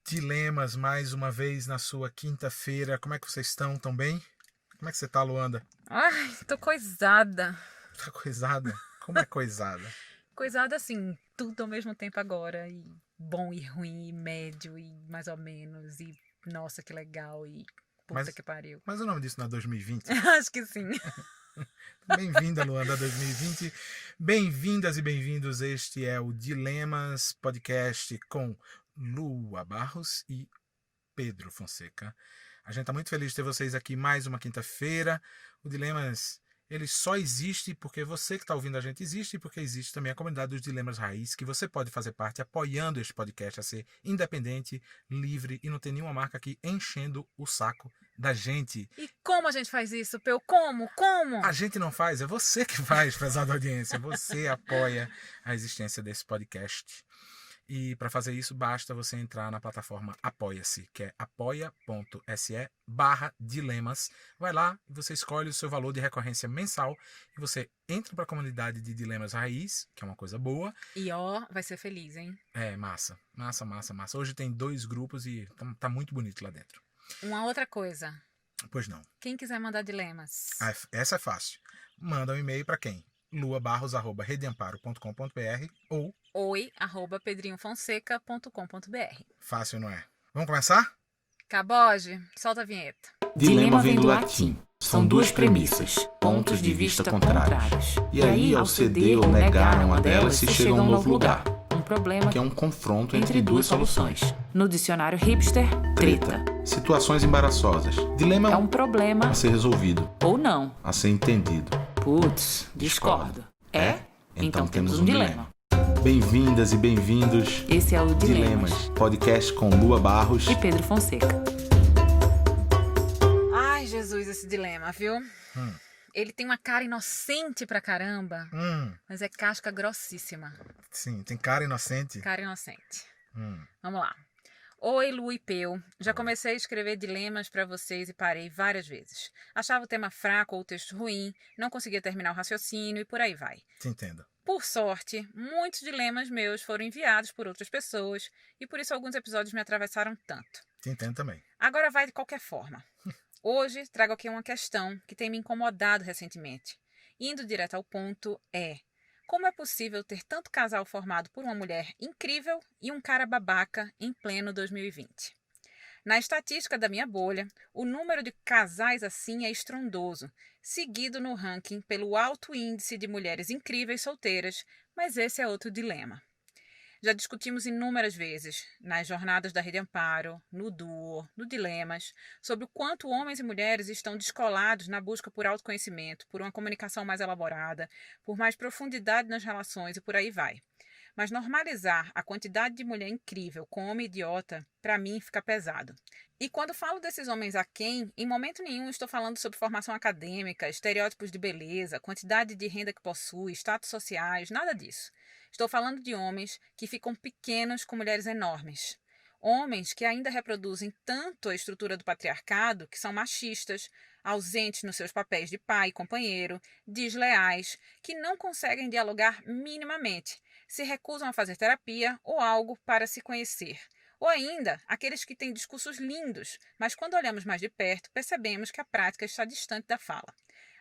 Dilemas, mais uma vez na sua quinta-feira. Como é que vocês estão? Tão bem? Como é que você tá, Luanda? Ai, tô coisada. Tá coisada? Como é coisada? Coisada assim, tudo ao mesmo tempo agora. E bom e ruim, e médio, e mais ou menos. E nossa, que legal. E puta Mas, que pariu. mas o nome disso não é 2020? Acho que sim. Bem-vinda, Luanda 2020. Bem-vindas e bem-vindos. Este é o Dilemas Podcast com Lua Barros e Pedro Fonseca. A gente está muito feliz de ter vocês aqui mais uma quinta-feira. O Dilemas, ele só existe porque você que está ouvindo a gente existe e porque existe também a comunidade dos Dilemas Raiz, que você pode fazer parte apoiando este podcast a ser independente, livre e não ter nenhuma marca aqui enchendo o saco da gente. E como a gente faz isso, Peu? Como? Como? A gente não faz, é você que faz, prezada audiência. Você apoia a existência desse podcast. E para fazer isso, basta você entrar na plataforma Apoia-se, que é apoia.se/dilemas. Vai lá e você escolhe o seu valor de recorrência mensal e você entra para a comunidade de Dilemas Raiz, que é uma coisa boa. E ó, vai ser feliz, hein? É, massa. Hoje tem 2 grupos e tá muito bonito lá dentro. Uma outra coisa. Pois não. Quem quiser mandar dilemas. Essa é fácil. Manda um e-mail para quem? luabarros@redeamparo.com.br ou oi@pedrinhofonseca.com.br. fácil, não é? Vamos começar? Caboge, solta a vinheta. Dilema vem do latim. São duas premissas, pontos de vista contrários. E aí, ao ceder ou negar uma delas, se chega a um novo lugar. Um problema Que é um confronto entre duas soluções. No dicionário hipster, treta. Situações embaraçosas. Dilema É um problema a ser resolvido, ou não. a ser entendido. Putz, discordo. É? Então temos um dilema. Bem-vindas e bem-vindos. Esse é o Dilemas, podcast com Lua Barros. E Pedro Fonseca. Ai, Jesus, esse dilema, viu? Ele tem uma cara inocente pra caramba, mas é casca grossíssima. Sim, tem cara inocente. Cara inocente. Vamos lá. Oi, Lu e Peu. Já comecei a escrever dilemas pra vocês e parei várias vezes. Achava o tema fraco ou o texto ruim, não conseguia terminar o raciocínio e por aí vai. Te entendo. Por sorte, muitos dilemas meus foram enviados por outras pessoas e por isso alguns episódios me atravessaram tanto. Te entendo também. Agora vai de qualquer forma. Hoje trago aqui uma questão que tem me incomodado recentemente. Indo direto ao ponto é: como é possível ter tanto casal formado por uma mulher incrível e um cara babaca em pleno 2020? Na estatística da minha bolha, o número de casais assim é estrondoso, seguido no ranking pelo alto índice de mulheres incríveis solteiras, mas esse é outro dilema. Já discutimos inúmeras vezes, nas jornadas da Rede Amparo, no Duo, no Dilemas, sobre o quanto homens e mulheres estão descolados na busca por autoconhecimento, por uma comunicação mais elaborada, por mais profundidade nas relações e por aí vai. Mas normalizar a quantidade de mulher incrível com homem idiota, para mim, fica pesado. E quando falo desses homens aquém, em momento nenhum estou falando sobre formação acadêmica, estereótipos de beleza, quantidade de renda que possui, status sociais, nada disso. Estou falando de homens que ficam pequenos com mulheres enormes. Homens que ainda reproduzem tanto a estrutura do patriarcado, que são machistas, ausentes nos seus papéis de pai e companheiro, desleais, que não conseguem dialogar minimamente, se recusam a fazer terapia ou algo para se conhecer. Ou ainda, aqueles que têm discursos lindos, mas quando olhamos mais de perto, percebemos que a prática está distante da fala.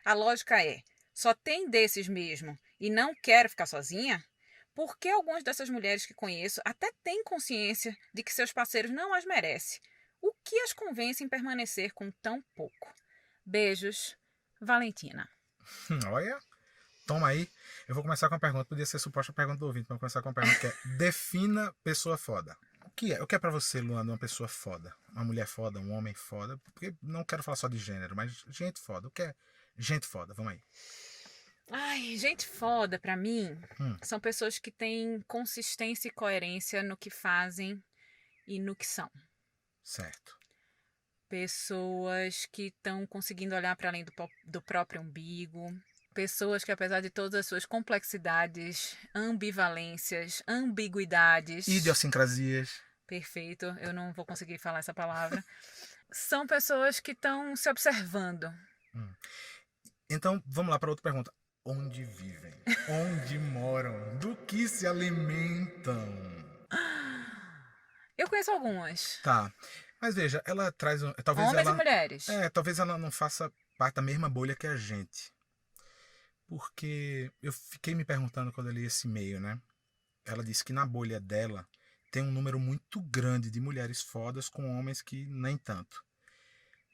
A lógica é: só tem desses mesmo e não quero ficar sozinha? Por que algumas dessas mulheres que conheço até têm consciência de que seus parceiros não as merecem? O que as convence em permanecer com tão pouco? Beijos, Valentina. Olha, toma aí. Eu vou começar com uma pergunta. Podia ser suposta a pergunta do ouvinte, mas vou começar com uma pergunta que é: defina pessoa foda. O que é pra você, Luana, uma pessoa foda? Uma mulher foda, um homem foda? Porque não quero falar só de gênero, mas gente foda. O que é gente foda? Vamos aí. Ai, gente foda pra mim são pessoas que têm consistência e coerência no que fazem e no que são. Certo. Pessoas que estão conseguindo olhar para além do próprio umbigo. Pessoas que, apesar de todas as suas complexidades, ambivalências, ambiguidades... Idiosincrasias. Perfeito, eu não vou conseguir falar essa palavra. São pessoas que estão se observando. Então, vamos lá para outra pergunta. Onde vivem? Onde moram? Do que se alimentam? Eu conheço algumas. Tá. Mas veja, ela traz talvez Homens e ela mulheres. talvez ela não faça parte da mesma bolha que a gente. Porque eu fiquei me perguntando quando eu li esse e-mail, né? Ela disse que na bolha dela tem um número muito grande de mulheres fodas com homens que nem tanto.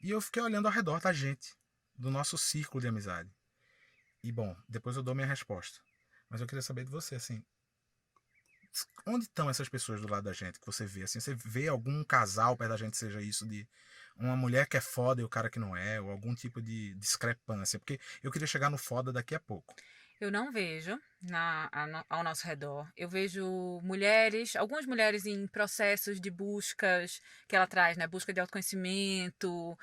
E eu fiquei olhando ao redor da gente, do nosso círculo de amizade. E bom, depois eu dou minha resposta. Mas eu queria saber de você, assim, onde estão essas pessoas do lado da gente que você vê? Assim, você vê algum casal perto da gente, seja isso de uma mulher que é foda e o cara que não é, ou algum tipo de discrepância? Porque eu queria chegar no foda daqui a pouco. Eu não vejo ao nosso redor. Eu vejo mulheres, algumas mulheres em processos de buscas que ela traz, né? Busca de autoconhecimento,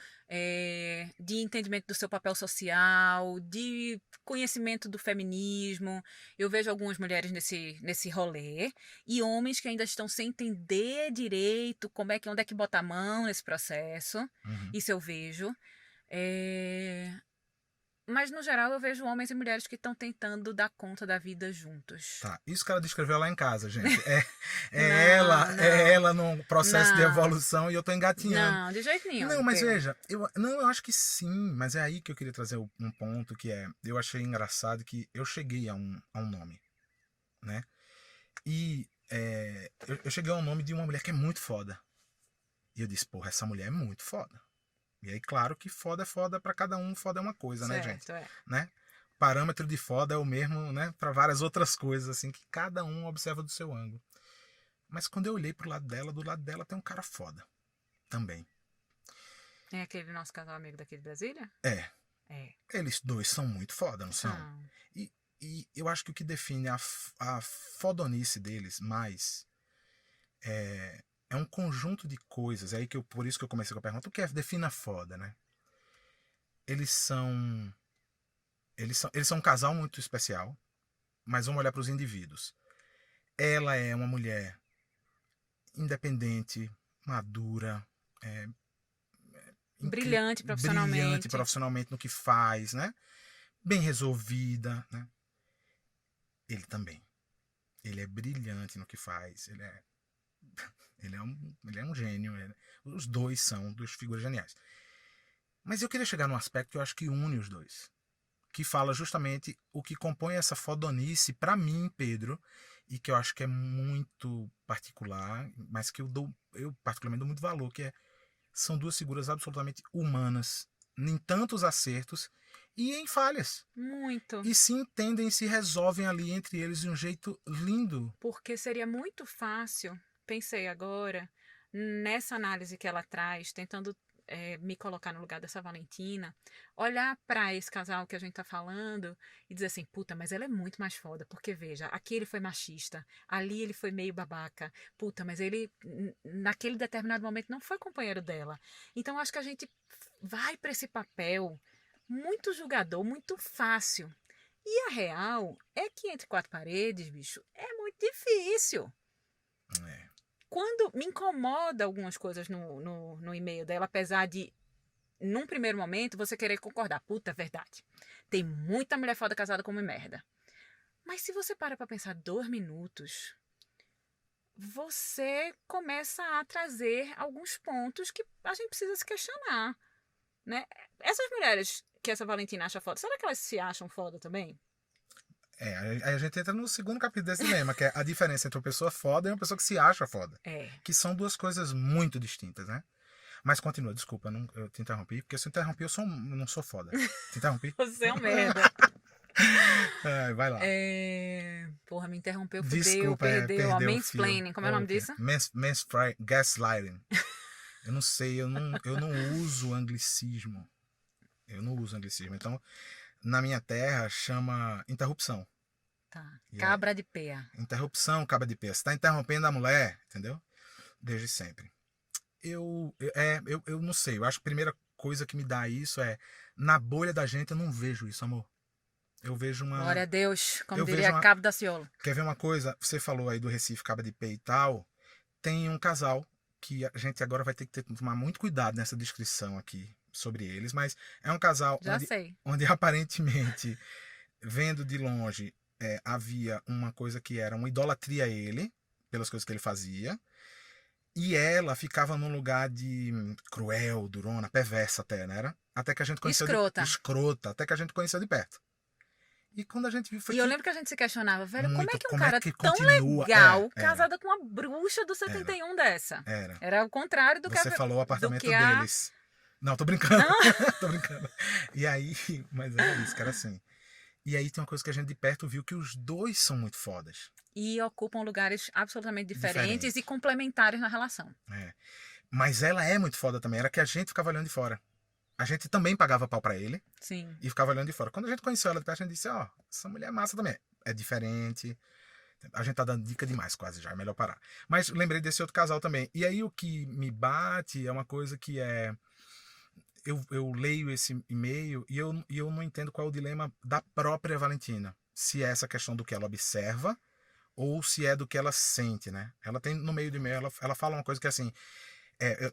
de entendimento do seu papel social, de conhecimento do feminismo. Eu vejo algumas mulheres nesse rolê e homens que ainda estão sem entender direito onde é que bota a mão nesse processo. Uhum. Isso eu vejo. Mas, no geral, eu vejo homens e mulheres que estão tentando dar conta da vida juntos. Tá, isso que ela descreveu lá em casa, gente. Não. Ela num processo de Não. evolução e eu tô engatinhando. Não, de jeito nenhum. Não, mas Pedro. veja, eu acho que sim, mas é aí que eu queria trazer um ponto que eu achei engraçado que eu cheguei a um nome, né? E eu cheguei ao nome de uma mulher que é muito foda. E eu disse, porra, essa mulher é muito foda. E aí, claro que foda é foda pra cada um, foda é uma coisa, né, gente? Certo, Né? O parâmetro de foda é o mesmo, né, para várias outras coisas, assim, que cada um observa do seu ângulo. Mas quando eu olhei pro lado dela tem um cara foda também. É aquele nosso casal amigo daqui de Brasília? É. É. Eles dois são muito foda, não são? São. E eu acho que o que define a fodonice deles mais é um conjunto de coisas. É aí por isso que eu comecei com a pergunta: o que define a foda, né? Eles são um casal muito especial, mas vamos olhar para os indivíduos. Ela é uma mulher independente, madura, Brilhante profissionalmente no que faz, né? Bem resolvida, né? Ele também. Ele é brilhante no que faz. Ele é um gênio. Os dois são duas figuras geniais. Mas eu queria chegar num aspecto que eu acho que une os dois, que fala justamente o que compõe essa fodonice para mim, Pedro, e que eu acho que é muito particular, mas que eu particularmente dou muito valor, que são duas figuras absolutamente humanas, em tantos acertos e em falhas. Muito. E se entendem e se resolvem ali entre eles de um jeito lindo. Porque seria muito fácil, pensei agora, nessa análise que ela traz, tentando me colocar no lugar dessa Valentina, olhar para esse casal que a gente tá falando e dizer assim, puta, mas ela é muito mais foda, porque veja, aqui ele foi machista, ali ele foi meio babaca, puta, mas ele naquele determinado momento não foi companheiro dela. Então acho que a gente vai para esse papel muito julgador, muito fácil. E a real é que entre quatro paredes, bicho, é muito difícil. Quando me incomoda algumas coisas no e-mail dela, apesar de, num primeiro momento, você querer concordar. Puta, verdade. Tem muita mulher foda casada como merda. Mas se você para pra pensar 2 minutos, você começa a trazer alguns pontos que a gente precisa se questionar, né? Essas mulheres que essa Valentina acha foda, será que elas se acham foda também? Aí a gente entra no segundo capítulo desse tema, que é a diferença entre uma pessoa foda e uma pessoa que se acha foda. Que são duas coisas muito distintas, né? Mas continua, desculpa, eu te interrompi, porque se eu interrompi, eu não sou foda. Te interrompi? Você é um merda. Vai lá. Porra, me interrompeu, Desculpa, perdeu a mansplaining. Como é o nome disso? Gaslighting. Eu não sei, eu não uso anglicismo. Então, na minha terra, chama interrupção. Tá. Cabra de pé. Interrupção, cabra de pé. Você tá interrompendo a mulher, entendeu? Desde sempre. Eu não sei. Eu acho que a primeira coisa que me dá isso na bolha da gente eu não vejo isso, amor. Eu vejo uma... Glória a Deus, como diria Cabo da Ciolo. Quer ver uma coisa? Você falou aí do Recife, Cabo de Pé e tal. Tem um casal que a gente agora vai ter que tomar muito cuidado nessa descrição aqui sobre eles, mas é um casal onde aparentemente, vendo de longe, havia uma coisa que era uma idolatria a ele, pelas coisas que ele fazia, E ela ficava num lugar de cruel, durona, perversa até, né? Até que a gente conheceu Escrota. escrota, até que a gente conheceu de perto. E quando a gente viu foi E que eu lembro que a gente se questionava, velho, como é muito, que um como é cara que tão continua? legal, Era, casada com uma bruxa do 71 dessa? era. Era o contrário do Você falou o do apartamento que a... deles. Não, tô brincando. Não. Tô brincando. E aí, mas era isso, que era assim. E aí tem uma coisa que a gente de perto viu que os dois são muito fodas. E ocupam lugares absolutamente diferentes Diferente. e complementares na relação. É. Mas ela é muito foda também. Era que a gente ficava olhando de fora. A gente também pagava pau pra ele Sim. e ficava olhando de fora. Quando a gente conheceu ela de perto, a gente disse, ó, essa mulher é massa também. É diferente. A gente tá dando dica demais quase já, é melhor parar. Mas lembrei desse outro casal também. E aí o que me bate é uma coisa que é... Eu leio esse e-mail e eu não entendo qual é o dilema da própria Valentina. Se é essa questão do que ela observa ou se é do que ela sente, né? Ela tem, no meio do e-mail, ela fala uma coisa que é assim...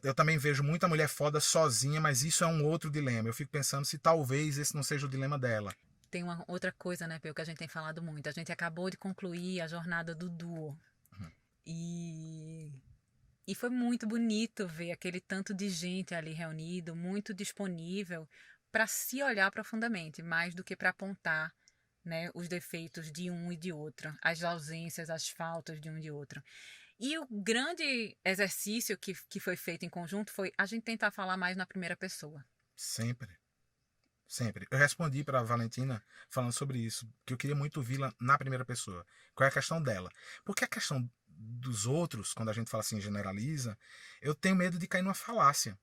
eu também vejo muita mulher foda sozinha, mas isso é um outro dilema. Eu fico pensando se talvez esse não seja o dilema dela. Tem uma outra coisa, né, Peu, que a gente tem falado muito. A gente acabou de concluir a jornada do duo. E foi muito bonito ver aquele tanto de gente ali reunido, muito disponível para se olhar profundamente, mais do que para apontar, né, os defeitos de um e de outro, as ausências, as faltas de um e de outro. E o grande exercício que foi feito em conjunto foi a gente tentar falar mais na primeira pessoa. Sempre. Sempre. Eu respondi para a Valentina falando sobre isso, que eu queria muito ouvi-la na primeira pessoa. Qual é a questão dela? Porque a questão dos outros, quando a gente fala assim, generaliza, eu tenho medo de cair numa falácia.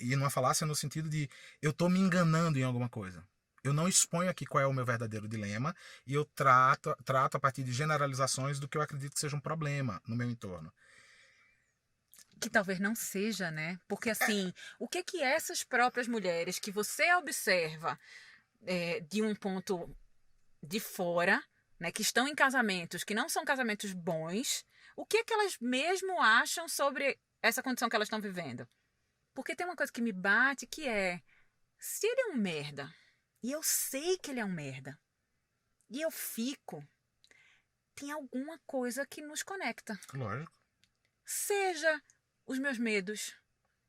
E numa falácia no sentido de eu tô me enganando em alguma coisa. Eu não exponho aqui qual é o meu verdadeiro dilema e eu trato a partir de generalizações do que eu acredito que seja um problema no meu entorno. Que talvez não seja, né? Porque assim, o que essas próprias mulheres que você observa de um ponto de fora, né, que estão em casamentos que não são casamentos bons, o que elas mesmo acham sobre essa condição que elas estão vivendo? Porque tem uma coisa que me bate que é, se ele é um merda, e eu sei que ele é um merda, e eu fico, tem alguma coisa que nos conecta. Lógico. Seja os meus medos,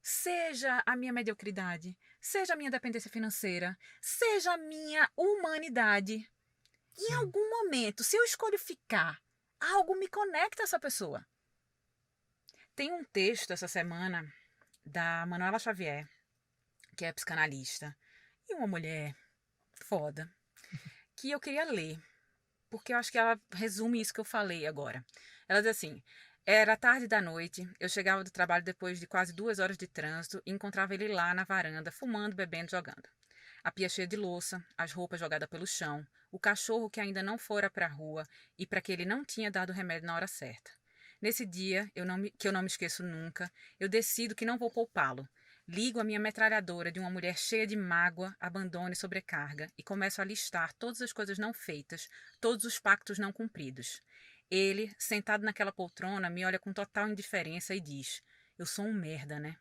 seja a minha mediocridade, seja a minha dependência financeira, seja a minha humanidade. Em algum momento, se eu escolho ficar, algo me conecta a essa pessoa. Tem um texto essa semana da Manuela Xavier, que é psicanalista, e uma mulher foda, que eu queria ler, porque eu acho que ela resume isso que eu falei agora. Ela diz assim: era tarde da noite, eu chegava do trabalho depois de quase 2 horas de trânsito e encontrava ele lá na varanda, fumando, bebendo, jogando. A pia cheia de louça, as roupas jogadas pelo chão, o cachorro que ainda não fora para a rua e para que ele não tinha dado o remédio na hora certa. Nesse dia, que eu não me esqueço nunca, eu decido que não vou poupá-lo. Ligo a minha metralhadora de uma mulher cheia de mágoa, abandono e sobrecarga e começo a listar todas as coisas não feitas, todos os pactos não cumpridos. Ele, sentado naquela poltrona, me olha com total indiferença e diz: eu sou um merda, né?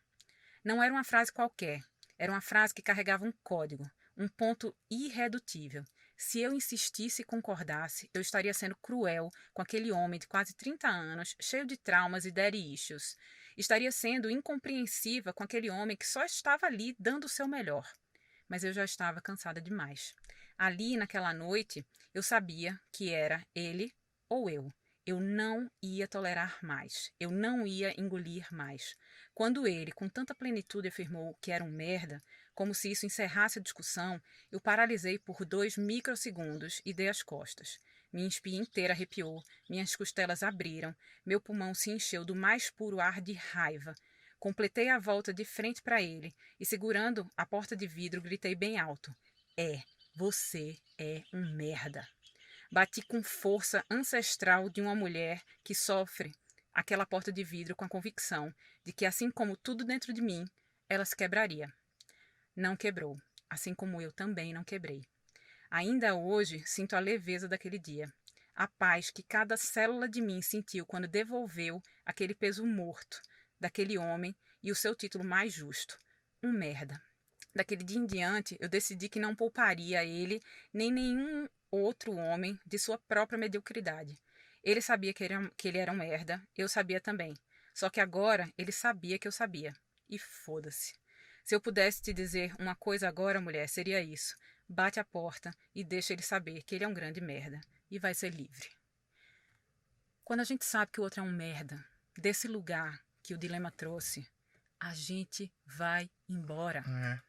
Não era uma frase qualquer. Era uma frase que carregava um código, um ponto irredutível. Se eu insistisse e concordasse, eu estaria sendo cruel com aquele homem de quase 30 anos, cheio de traumas e daddy issues. Estaria sendo incompreensiva com aquele homem que só estava ali dando o seu melhor. Mas eu já estava cansada demais. Ali, naquela noite, eu sabia que era ele ou eu. Eu não ia tolerar mais. Eu não ia engolir mais. Quando ele, com tanta plenitude, afirmou que era um merda, como se isso encerrasse a discussão, eu paralisei por 2 microsegundos e dei as costas. Minha espinha inteira arrepiou, minhas costelas abriram, meu pulmão se encheu do mais puro ar de raiva. Completei a volta de frente para ele e, segurando a porta de vidro, gritei bem alto: você é um merda. Bati com força ancestral de uma mulher que sofre aquela porta de vidro com a convicção de que, assim como tudo dentro de mim, ela se quebraria. Não quebrou, assim como eu também não quebrei. Ainda hoje sinto a leveza daquele dia, a paz que cada célula de mim sentiu quando devolveu aquele peso morto daquele homem e o seu título mais justo: um merda. Daquele dia em diante, eu decidi que não pouparia ele nem nenhum outro homem de sua própria mediocridade. Ele sabia que ele era um merda, eu sabia também. Só que agora ele sabia que eu sabia. E foda-se. Se eu pudesse te dizer uma coisa agora, mulher, seria isso. Bate a porta e deixa ele saber que ele é um grande merda. E vai ser livre. Quando a gente sabe que o outro é um merda, desse lugar que o dilema trouxe, a gente vai embora. É.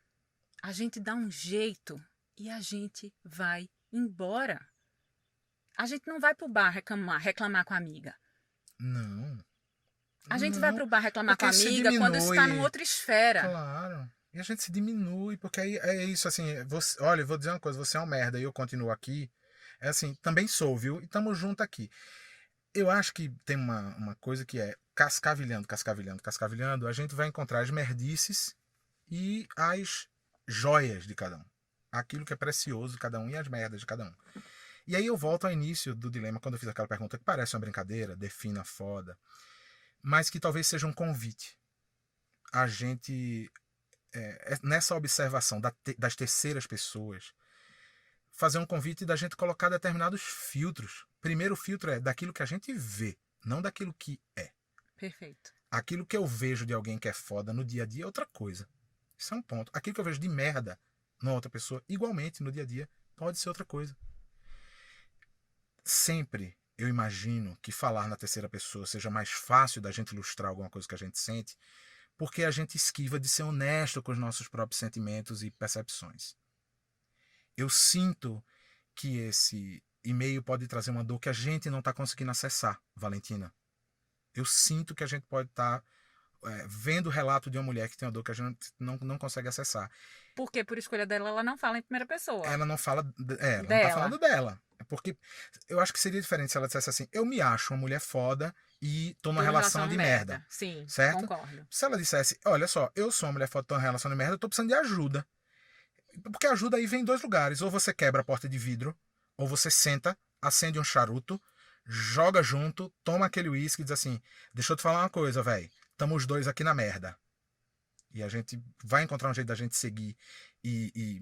A gente dá um jeito e a gente vai embora. A gente não vai pro bar reclamar com a amiga. Não. A gente Não, vai pro bar reclamar com a porque se amiga quando diminui. está numa outra esfera. Claro. E a gente se diminui, porque aí é isso, assim, olha, eu vou dizer uma coisa, você é um merda e eu continuo aqui. É assim, também sou, viu? E tamo junto aqui. Eu acho que tem uma coisa que é cascavilhando, a gente vai encontrar as merdices e as joias de cada um. Aquilo que é precioso de cada um e as merdas de cada um. E aí eu volto ao início do dilema, quando eu fiz aquela pergunta que parece uma brincadeira, defina foda, mas que talvez seja um convite. A gente, nessa observação das terceiras pessoas, fazer um convite da gente colocar determinados filtros. Primeiro filtro é daquilo que a gente vê, não daquilo que é. Perfeito. Aquilo que eu vejo de alguém que é foda no dia a dia é outra coisa. Isso é um ponto. Aquilo que eu vejo de merda numa outra pessoa, igualmente no dia a dia, pode ser outra coisa. Sempre eu imagino que falar na terceira pessoa seja mais fácil da gente ilustrar alguma coisa que a gente sente, porque a gente esquiva de ser honesto com os nossos próprios sentimentos e percepções. Eu sinto que esse e-mail pode trazer uma dor que a gente não está conseguindo acessar, Valentina. Eu sinto que a gente pode estar vendo o relato de uma mulher que tem uma dor que a gente não consegue acessar. Porque por escolha dela, ela não fala em primeira pessoa. Ela não fala ela não está falando dela. Porque eu acho que seria diferente se ela dissesse assim, eu me acho uma mulher foda e tô numa relação de merda. Sim, certo? concordo. Se ela dissesse, olha só, eu sou uma mulher foda, tô numa relação de merda, eu tô precisando de ajuda. Porque ajuda aí vem em dois lugares. Ou você quebra a porta de vidro, ou você senta, acende um charuto, joga junto, toma aquele uísque e diz assim, deixa eu te falar uma coisa, velho. Tamo os dois aqui na merda. E a gente vai encontrar um jeito da gente seguir e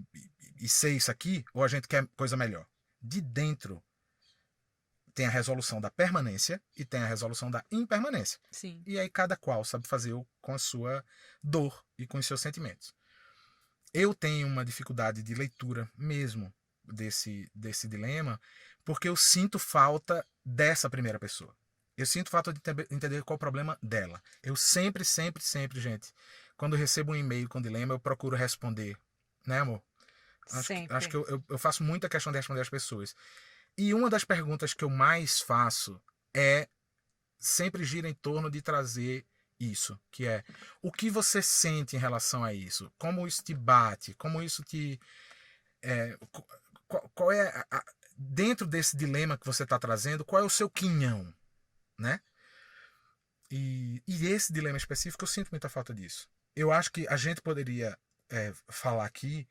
ser isso aqui, ou a gente quer coisa melhor. De dentro tem a resolução da permanência e tem a resolução da impermanência. Sim. E aí cada qual sabe fazer com a sua dor e com os seus sentimentos. Eu tenho uma dificuldade de leitura mesmo desse dilema, porque eu sinto falta dessa primeira pessoa. Eu sinto falta de entender qual é o problema dela. Eu sempre, gente, quando eu recebo um e-mail com dilema, eu procuro responder. Né, amor? Acho que eu faço muita questão de responder às pessoas. E uma das perguntas que eu mais faço sempre gira em torno de trazer isso, que é o que você sente em relação a isso? Como isso te bate? Como isso te... qual é dentro desse dilema que você está trazendo, qual é o seu quinhão? Né? E esse dilema específico eu sinto muita falta disso. Eu acho que a gente poderia falar aqui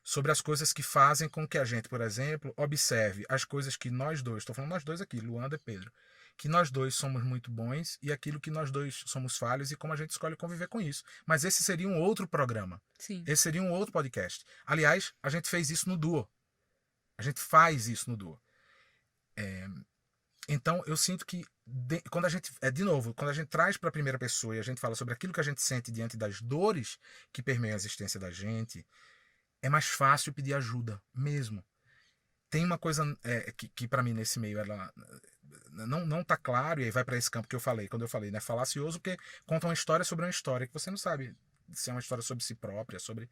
sobre as coisas que fazem com que a gente, por exemplo, observe as coisas que nós dois, estou falando nós dois aqui, Luanda e Pedro, que nós dois somos muito bons e aquilo que nós dois somos falhos e como a gente escolhe conviver com isso. Mas esse seria um outro programa. Sim. Esse seria um outro podcast. Aliás, a gente fez isso no Duo. A gente faz isso no Duo. Então, eu sinto que quando a gente, quando a gente traz para a primeira pessoa e a gente fala sobre aquilo que a gente sente diante das dores que permeiam a existência da gente, é mais fácil pedir ajuda mesmo. Tem uma coisa que para mim nesse meio ela não tá claro, e aí vai para esse campo que eu falei, quando eu falei, né, falacioso, porque conta uma história sobre uma história que você não sabe se é uma história sobre si própria, sobre...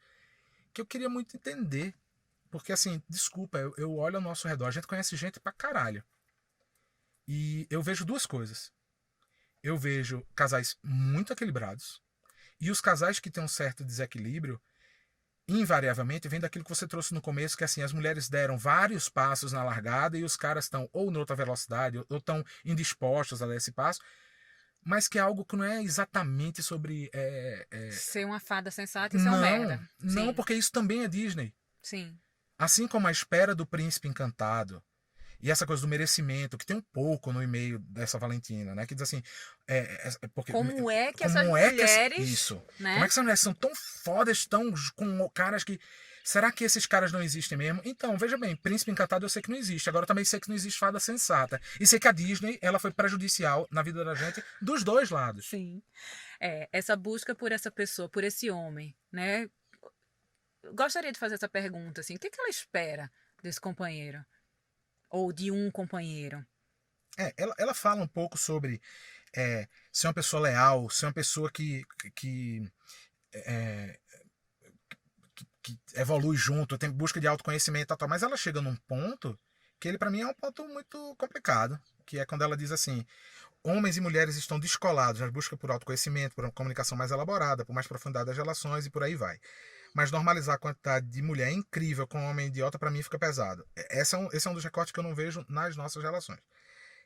que eu queria muito entender. Porque assim, desculpa, eu olho ao nosso redor, a gente conhece gente pra caralho. E eu vejo duas coisas. Eu vejo casais muito equilibrados, e os casais que têm um certo desequilíbrio, invariavelmente vem daquilo que você trouxe no começo, que assim, as mulheres deram vários passos na largada e os caras estão ou em outra velocidade ou estão indispostos a dar esse passo, mas que é algo que não é exatamente sobre... ser uma fada sensata e ser um merda. Não, Sim. porque isso também é Disney. Sim. Assim como a espera do príncipe encantado e essa coisa do merecimento, que tem um pouco no e-mail dessa Valentina, né? Que diz assim... porque, como é que essas mulheres... Isso. Né? Como é que essas mulheres são tão fodas, tão com caras que Será que esses caras não existem mesmo? Então, veja bem, Príncipe Encantado eu sei que não existe. Agora eu também sei que não existe fada sensata. E sei que a Disney, ela foi prejudicial na vida da gente dos dois lados. Sim. Essa busca por essa pessoa, por esse homem, né? Gostaria de fazer essa pergunta, assim, o que ela espera desse companheiro? Ou de um companheiro? Ela fala um pouco sobre ser uma pessoa leal, ser uma pessoa que evolui junto, tem busca de autoconhecimento e tal, mas ela chega num ponto que ele, para mim, é um ponto muito complicado, que é quando ela diz assim: homens e mulheres estão descolados na busca por autoconhecimento, por uma comunicação mais elaborada, por mais profundidade das relações e por aí vai. Mas normalizar a quantidade de mulher incrível com homem idiota, para mim, fica pesado. Esse é um dos recortes que eu não vejo nas nossas relações.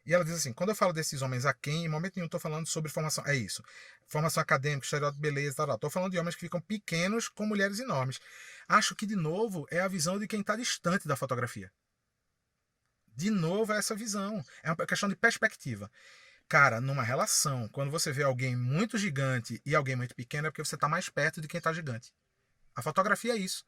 E ela diz assim: quando eu falo desses homens aquém, em momento nenhum estou falando sobre formação. É isso. Formação acadêmica, estereótipo de beleza, tal. Estou falando de homens que ficam pequenos com mulheres enormes. Acho que, de novo, é a visão de quem está distante da fotografia. De novo, é essa visão. É uma questão de perspectiva. Cara, numa relação, quando você vê alguém muito gigante e alguém muito pequeno, é porque você está mais perto de quem está gigante. A fotografia é isso.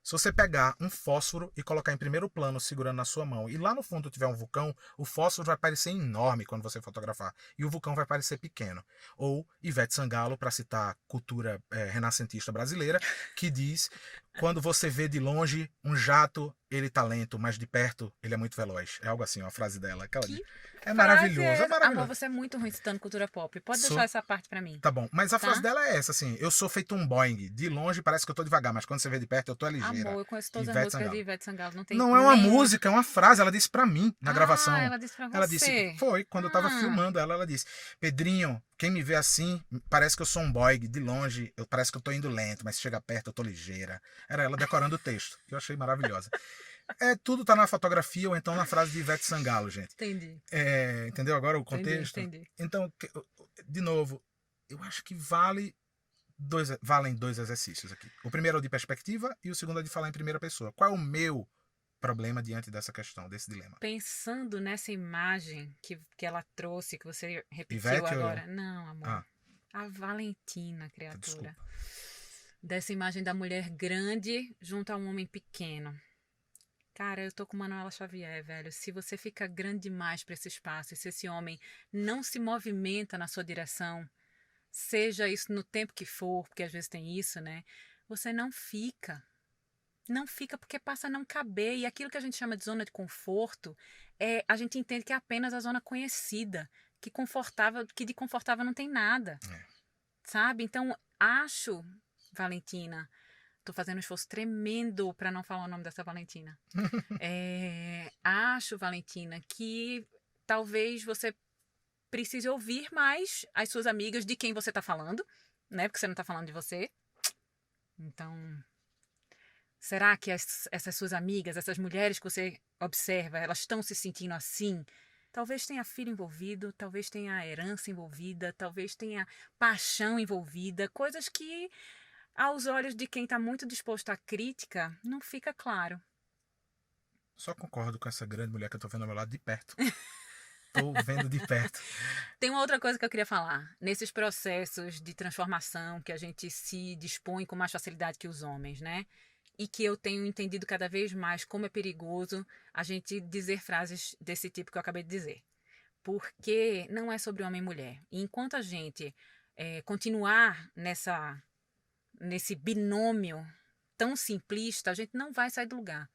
Se você pegar um fósforo e colocar em primeiro plano segurando na sua mão e lá no fundo tiver um vulcão, o fósforo vai parecer enorme quando você fotografar e o vulcão vai parecer pequeno. Ou Ivete Sangalo, para citar cultura renascentista brasileira, que diz: quando você vê de longe um jato, ele tá lento, mas de perto ele é muito veloz. É algo assim, a frase dela. É maravilhoso, é maravilhoso. Amor, você é muito ruim citando cultura pop. Pode Sou. deixar essa parte pra mim. Tá bom, mas a Tá? frase dela é essa, assim: eu sou feito um Boeing. De longe parece que eu tô devagar, mas quando você vê de perto eu tô ligeira. Amor, eu conheço todas as Ivete músicas Sangalo. de Ivete Sangalo. Não tem Não é uma nenhuma. música, é uma frase. Ela disse pra mim na gravação. Ela disse pra você. Ela disse, foi, quando eu tava filmando ela disse: Pedrinho, quem me vê assim, parece que eu sou um Boeing. De longe, parece que eu tô indo lento, mas se chega perto eu tô ligeira. Era ela decorando o texto, que eu achei maravilhosa. Tudo tá na fotografia ou então na frase de Ivete Sangalo, gente. Entendi. Entendeu agora o contexto? Entendi. Então, de novo, eu acho que valem dois exercícios aqui. O primeiro é o de perspectiva e o segundo é de falar em primeira pessoa. Qual é o meu problema diante dessa questão, desse dilema? Pensando nessa imagem que ela trouxe, que você repetiu Ivete agora. Não, amor. A Valentina, criatura. Desculpa. Dessa imagem da mulher grande junto a um homem pequeno. Cara, eu tô com Manuela Xavier, velho. Se você fica grande demais para esse espaço, e se esse homem não se movimenta na sua direção, seja isso no tempo que for, porque às vezes tem isso, né? Você não fica. Não fica porque passa a não caber. E aquilo que a gente chama de zona de conforto, a gente entende que é apenas a zona conhecida, que de confortável não tem nada. Sabe? Então, acho, Valentina, tô fazendo um esforço tremendo para não falar o nome dessa Valentina. Acho, Valentina, que talvez você precise ouvir mais as suas amigas de quem você tá falando, né? Porque você não tá falando de você. Então, será que essas suas amigas, essas mulheres que você observa, elas estão se sentindo assim? Talvez tenha filho envolvido, talvez tenha herança envolvida, talvez tenha paixão envolvida, coisas que aos olhos de quem está muito disposto à crítica, não fica claro. Só concordo com essa grande mulher que eu tô vendo ao meu lado de perto. Tô vendo de perto. Tem uma outra coisa que eu queria falar. Nesses processos de transformação que a gente se dispõe com mais facilidade que os homens, né? E que eu tenho entendido cada vez mais como é perigoso a gente dizer frases desse tipo que eu acabei de dizer. Porque não é sobre homem e mulher. E enquanto a gente continuar nesse binômio tão simplista, a gente não vai sair do lugar.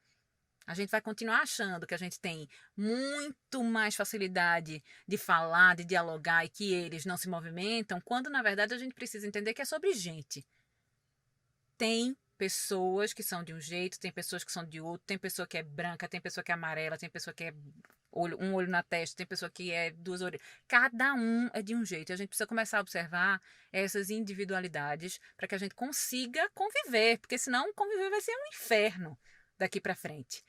A gente vai continuar achando que a gente tem muito mais facilidade de falar, de dialogar e que eles não se movimentam, quando na verdade a gente precisa entender que é sobre gente. Tem pessoas que são de um jeito, tem pessoas que são de outro, tem pessoa que é branca, tem pessoa que é amarela, tem pessoa que é um olho na testa, tem pessoa que é duas orelhas. Cada um é de um jeito. E a gente precisa começar a observar essas individualidades para que a gente consiga conviver, porque senão conviver vai ser um inferno daqui para frente.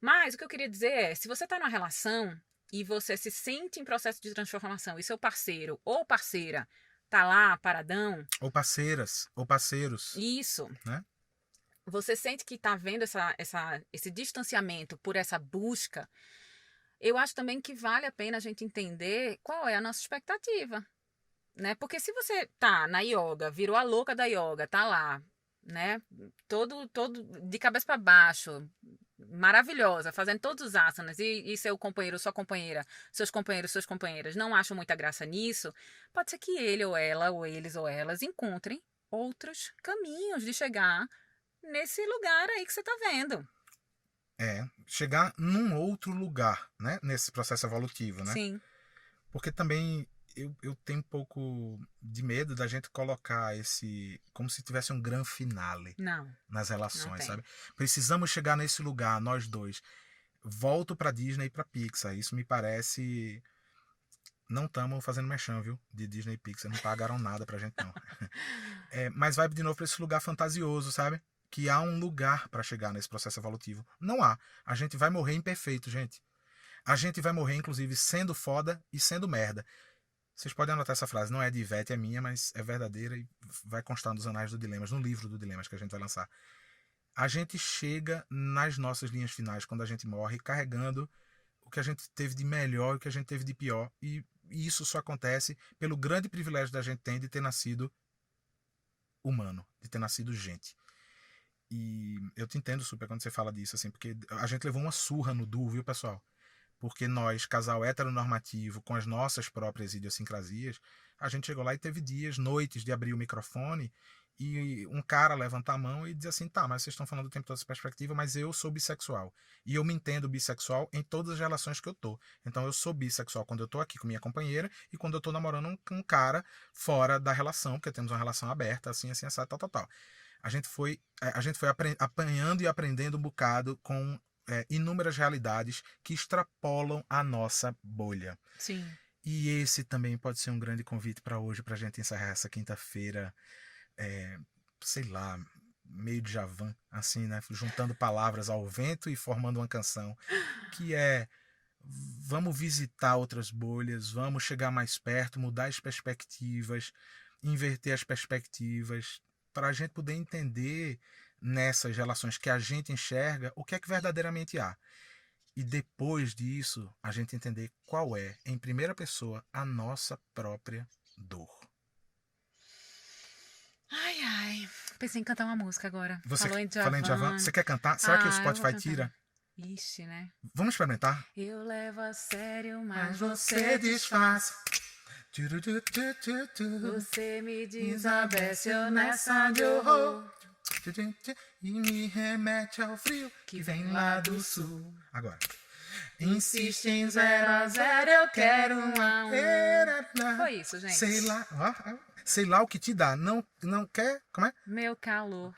Mas o que eu queria dizer é, se você está numa relação e você se sente em processo de transformação e seu parceiro ou parceira tá lá paradão... Ou parceiras, ou parceiros. Isso. Né? Você sente que está vendo esse distanciamento por essa busca. Eu acho também que vale a pena a gente entender qual é a nossa expectativa, né? Porque se você tá na yoga, virou a louca da yoga, tá lá né? Todo de cabeça para baixo, maravilhosa, fazendo todos os asanas, e seu companheiro, sua companheira, seus companheiros, suas companheiras não acham muita graça nisso, pode ser que ele ou ela, ou eles ou elas encontrem outros caminhos de chegar nesse lugar aí que você tá vendo. Chegar num outro lugar, né? Nesse processo evolutivo, né? Sim. Porque também eu tenho um pouco de medo da gente colocar como se tivesse um grande finale nas relações, sabe? Precisamos chegar nesse lugar, nós dois. Volto pra Disney e pra Pixar. Isso me parece... Não estamos fazendo merchan, viu? De Disney e Pixar. Não pagaram nada pra gente, não. Mas vai de novo pra esse lugar fantasioso, sabe? Que há um lugar pra chegar nesse processo evolutivo. Não há. A gente vai morrer imperfeito, gente. A gente vai morrer, inclusive, sendo foda e sendo merda. Vocês podem anotar essa frase, não é de Ivete, é minha, mas é verdadeira e vai constar nos Anais do Dilemas, no livro do Dilemas que a gente vai lançar. A gente chega nas nossas linhas finais, quando a gente morre, carregando o que a gente teve de melhor e o que a gente teve de pior. E isso só acontece pelo grande privilégio da gente ter de ter nascido humano, de ter nascido gente. E eu te entendo super quando você fala disso, assim, porque a gente levou uma surra no Du, viu, pessoal? Porque nós, casal heteronormativo, com as nossas próprias idiosincrasias, a gente chegou lá e teve dias, noites de abrir o microfone e um cara levantar a mão e dizer assim, tá, mas vocês estão falando o tempo todo dessa perspectiva, mas eu sou bissexual. E eu me entendo bissexual em todas as relações que eu tô. Então eu sou bissexual quando eu tô aqui com minha companheira e quando eu tô namorando um cara fora da relação, porque temos uma relação aberta, assim, assado, tal. A gente foi apanhando e aprendendo um bocado com... inúmeras realidades que extrapolam a nossa bolha. Sim. E esse também pode ser um grande convite para hoje, para a gente encerrar essa quinta-feira, sei lá, meio de Djavan, assim, né? Juntando palavras ao vento e formando uma canção, que vamos visitar outras bolhas, vamos chegar mais perto, mudar as perspectivas, inverter as perspectivas, para a gente poder entender nessas relações que a gente enxerga o que é que verdadeiramente há. E depois disso, a gente entender qual é, em primeira pessoa, a nossa própria dor. Ai. Pensei em cantar uma música agora. Você falou em Djavan. Você quer cantar? Será que o Spotify tira? Ixi, né? Vamos experimentar? Eu levo a sério, Mas você desfaz. Você me desabece nessa de horror. E me remete ao frio que vem lá do sul. Agora. Insiste em 0 a 0, eu quero 1 a 1. Foi isso, gente. Sei lá o que te dá. Não quer? Como é? Meu calor.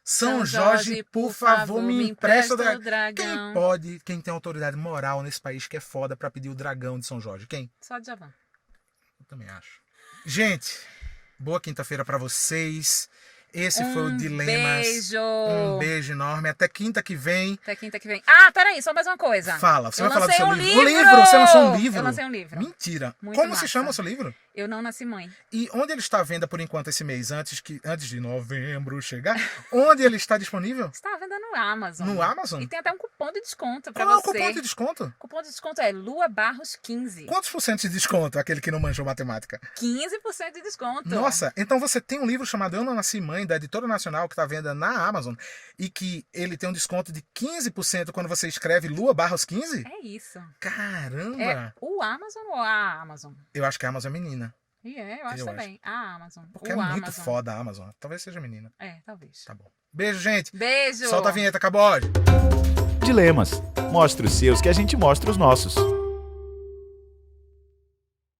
São Jorge, por favor, me empresta o dragão. Quem tem autoridade moral nesse país que é foda pra pedir o dragão de São Jorge? Quem? Só Djavan. Eu também acho. Gente, boa quinta-feira pra vocês. Esse foi o Dilemas. Beijo. Um beijo enorme. Até quinta que vem. Ah, peraí, só mais uma coisa. Fala, você eu vai falar do seu livro. livro. O livro, você lançou um livro? Eu lancei um livro. Mentira. Muito Como massa. se chama o seu livro? Eu Não Nasci Mãe. E onde ele está à venda por enquanto esse mês, antes de novembro chegar? Onde ele está disponível? Está à venda no Amazon. No Amazon? E tem até um cupom de desconto pra Qual é o você. cupom de desconto? O cupom de desconto é Lua Barros 15. Quantos por cento de desconto, aquele que não manjou matemática? 15% de desconto. Nossa, então você tem um livro chamado Eu Não Nasci Mãe, da Editora Nacional, que está à venda na Amazon, e que ele tem um desconto de 15% quando você escreve Lua Barros 15? É isso. Caramba! É o Amazon ou a Amazon? Eu acho que a Amazon é menina. E eu acho também. A Amazon. Porque o é muito Amazon. foda a Amazon. Talvez seja menina. Talvez. Tá bom. Beijo, gente. Beijo. Solta a vinheta, acabou. Dilemas. Mostra os seus que a gente mostra os nossos.